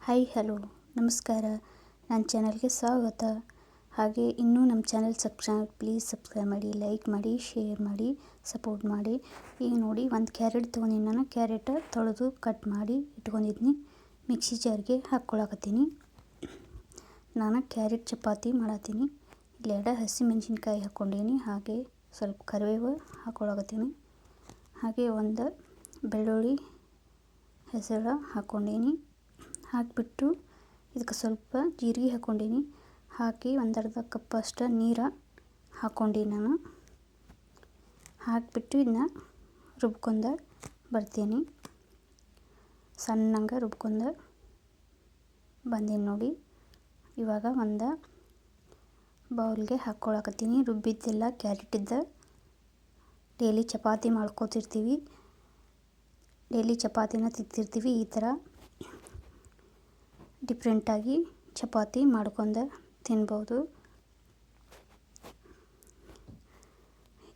Hi hello ನಮಸ್ಕಾರ. ನನ್ನ ಚಾನಲ್ಗೆ ಸ್ವಾಗತ. ಹಾಗೆ ಇನ್ನೂ ನಮ್ಮ ಚಾನಲ್ ಪ್ಲೀಸ್ ಸಬ್ಸ್ಕ್ರೈಬ್ ಮಾಡಿ, ಲೈಕ್ ಮಾಡಿ, ಶೇರ್ ಮಾಡಿ, ಸಪೋರ್ಟ್ ಮಾಡಿ. ಈಗ ನೋಡಿ, ಒಂದು ಕ್ಯಾರೆಟ್ ತೊಗೊಂಡಿನಿ. ನಾನು ಕ್ಯಾರೆಟ್ ತೊಳೆದು ಕಟ್ ಮಾಡಿ ಇಟ್ಕೊಂಡಿದ್ದೀನಿ. ಮಿಕ್ಸಿ ಜಾರ್ಗೆ ಹಾಕ್ಕೊಳಕತ್ತೀನಿ. ನಾನು ಕ್ಯಾರೆಟ್ ಚಪಾತಿ ಮಾಡತ್ತೀನಿ. ಇಲ್ಲಿ 2 ಹಸಿಮೆಣಸಿನ್ಕಾಯಿ ಹಾಕ್ಕೊಂಡೀನಿ. ಹಾಗೆ ಸ್ವಲ್ಪ ಕರಿಬೇವು ಹಾಕ್ಕೊಳಕತ್ತೀನಿ. ಹಾಗೆ ಒಂದು ಬೆಳ್ಳುಳ್ಳಿ ಹೆಸರು ಹಾಕ್ಕೊಂಡೀನಿ. ಹಾಕಿಬಿಟ್ಟು ಇದಕ್ಕೆ ಸ್ವಲ್ಪ ಜೀರಿಗೆ ಹಾಕ್ಕೊಂಡೀನಿ. ಹಾಕಿ ಒಂದು ಅರ್ಧ ಕಪ್ಪಷ್ಟು ನೀರು ಹಾಕ್ಕೊಂಡೀನಿ ನಾನು. ಹಾಕಿಬಿಟ್ಟು ಇದನ್ನ ರುಬ್ಕೊಂಡು ಬರ್ತೀನಿ. ಸಣ್ಣಂಗೆ ರುಬ್ಕೊಂಡು ಬಂದೀನಿ ನೋಡಿ. ಇವಾಗ ಒಂದು ಬೌಲ್ಗೆ ಹಾಕ್ಕೊಳಕತ್ತೀನಿ. ರುಬ್ಬಿದ್ದೆಲ್ಲ ಕ್ಯಾರೆಟಿದ್ದು ಡೈಲಿ ಚಪಾತಿ ಮಾಡ್ಕೊತಿರ್ತೀವಿ. ಡೈಲಿ ಚಪಾತಿನ ತಿಂತಿರ್ತೀವಿ. ಈ ಥರ ಡಿಫ್ರೆಂಟಾಗಿ ಚಪಾತಿ ಮಾಡ್ಕೊಂಡು ತಿನ್ಬೋದು.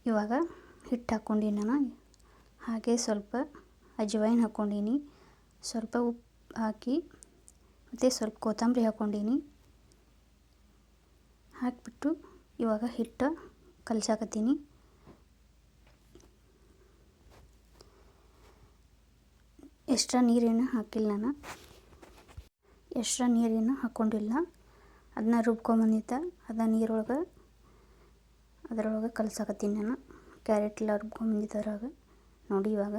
ಇವಾಗ ಹಿಟ್ಟು ಹಾಕ್ಕೊಂಡೀನಿ ನಾನು. ಹಾಗೆ ಸ್ವಲ್ಪ ಅಜ್ವೈನ್ ಹಾಕ್ಕೊಂಡೀನಿ. ಸ್ವಲ್ಪ ಉಪ್ಪು ಹಾಕಿ ಮತ್ತು ಸ್ವಲ್ಪ ಕೊತ್ತಂಬರಿ ಹಾಕ್ಕೊಂಡೀನಿ. ಹಾಕಿಬಿಟ್ಟು ಇವಾಗ ಹಿಟ್ಟು ಕಲಸಾಕತ್ತೀನಿ. ಎಕ್ಸ್ಟ್ರಾ ನೀರೇನು ಹಾಕಿಲ್ಲ ನಾನು. ಎಕ್ಸ್ಟ್ರಾ ನೀರೇನು ಹಾಕ್ಕೊಂಡಿಲ್ಲ. ಅದನ್ನ ರುಬ್ಕೊಂಬಂದಿದ್ದ ಅದರೊಳಗೆ ಕಲಸಾಕತ್ತೀನಿ ನಾನು. ಕ್ಯಾರೆಟ್ ಎಲ್ಲ ರುಬ್ಕೊಂಬಂದಿದ್ದರಾಗ ನೋಡಿ. ಇವಾಗ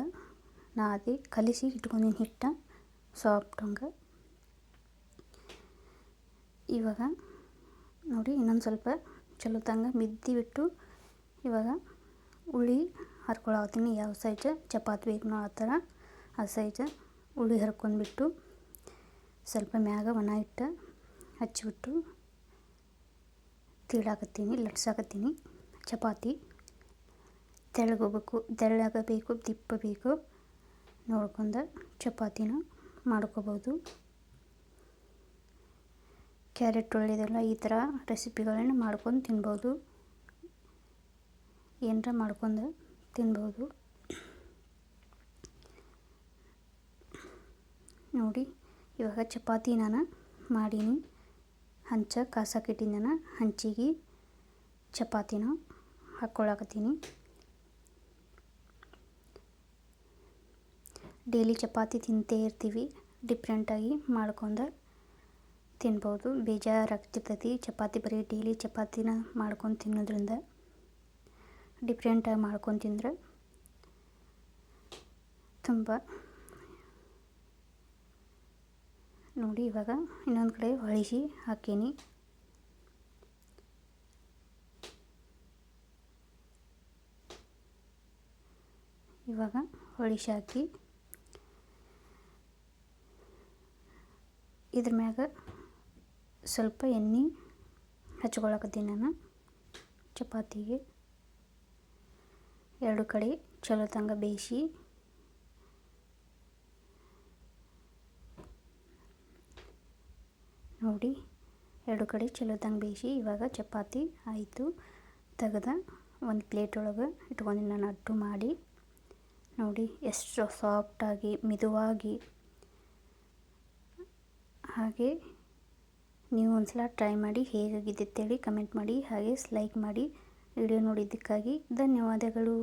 ನಾ ಅದೇ ಕಲಿಸಿ ಇಟ್ಕೊಂಡಿನಿ ಹಿಟ್ಟು ಸಾಫ್ಟ್ ಹಂಗೆ. ಇವಾಗ ನೋಡಿ, ಇನ್ನೊಂದು ಸ್ವಲ್ಪ ಚಲೋ ತಂಗ ಬಿಟ್ಟು ಇವಾಗ ಉಳ್ಳಿ ಹರ್ಕೊಳತ್ತೀನಿ. ಯಾವ ಸೈಜ್ ಚಪಾತಿ ಬೇಕು ಆ ಥರ ಆ ಸೈಜ್ ಉಳ್ಳಿ ಹರ್ಕೊಂಡ್ಬಿಟ್ಟು ಸ್ವಲ್ಪ ಮ್ಯಾಗ ಒಣ ಹಿಟ್ಟು ಹಚ್ಚಿಬಿಟ್ಟು ತೀಡಾಕತ್ತೀನಿ, ಲಟ್ಸಾಕತ್ತೀನಿ. ಚಪಾತಿ ತೆಳ್ಳಗಬೇಕು ದಿಪ್ಪ ಬೇಕು ನೋಡ್ಕೊಂಡು ಚಪಾತಿನ ಮಾಡ್ಕೋಬೋದು. ಕ್ಯಾರೆಟ್ ಒಳ್ಳೆಯದಲ್ಲ. ಈ ಥರ ರೆಸಿಪಿಗಳನ್ನು ಮಾಡ್ಕೊಂಡು ತಿನ್ಬೋದು. ಏನರ ಮಾಡ್ಕೊಂಡು ತಿನ್ಬೋದು ನೋಡಿ. ಇವಾಗ ಚಪಾತಿ ನಾನು ಮಾಡೀನಿ. ಕಾಸಕ್ಕಿಟ್ಟಿನಿ ನಾನು. ಹಂಚಿಗೆ ಚಪಾತಿನ ಹಾಕ್ಕೊಳಕತ್ತೀನಿ. ಡೈಲಿ ಚಪಾತಿ ತಿಂತೇ ಇರ್ತೀವಿ. ಡಿಫ್ರೆಂಟಾಗಿ ಮಾಡ್ಕೊಂಡು ತಿನ್ಬೋದು. ಬೇಜಾರಾಗ್ತಿರ್ತೈತಿ ಚಪಾತಿ ಬರೀ ಡೈಲಿ ಚಪಾತಿನ ಮಾಡ್ಕೊಂಡು ತಿನ್ನೋದ್ರಿಂದ. ಡಿಫ್ರೆಂಟಾಗಿ ಮಾಡ್ಕೊಂಡು ತಿಂದ್ರೆ ತುಂಬ ನೋಡಿ. ಇವಾಗ ಇನ್ನೊಂದು ಕಡೆ ಹೊಳಿಸಿ ಹಾಕೀನಿ. ಇವಾಗ ಹೊಳಿಸಿ ಹಾಕಿ ಇದ್ರ ಮ್ಯಾಗ ಸ್ವಲ್ಪ ಎಣ್ಣೆ ಹಚ್ಕೊಳಕತ್ತೀನಿ ನಾನು. ಚಪಾತಿಗೆ 2 ಕಡೆ ಚಲೋ ತಂಗ ಬೇಯಿಸಿ ನೋಡಿ. 2 ಕಡೆ ಚಲೋ ತಂಗ ಬೇಯಿಸಿ ಇವಾಗ ಚಪಾತಿ ಆಯಿತು. ತೆಗೆದ ಒಂದು ಪ್ಲೇಟ್ ಒಳಗೆ ಇಟ್ಕೊಂಡಿನಿ ನಾನು. ಅಟ್ಟು ಮಾಡಿ ನೋಡಿ ಎಷ್ಟು ಸಾಫ್ಟಾಗಿ ಮಿದುವಾಗಿ. ಹಾಗೆ ನೀವು ಒಂದ್ಸಲ ಟ್ರೈ ಮಾಡಿ ಹೇಗಾಗಿದೆ ಅಂತೇಳಿ ಕಮೆಂಟ್ ಮಾಡಿ. ಹಾಗೆ ಲೈಕ್ ಮಾಡಿ. ವಿಡಿಯೋ ನೋಡಿದ್ದಕ್ಕಾಗಿ ಧನ್ಯವಾದಗಳು.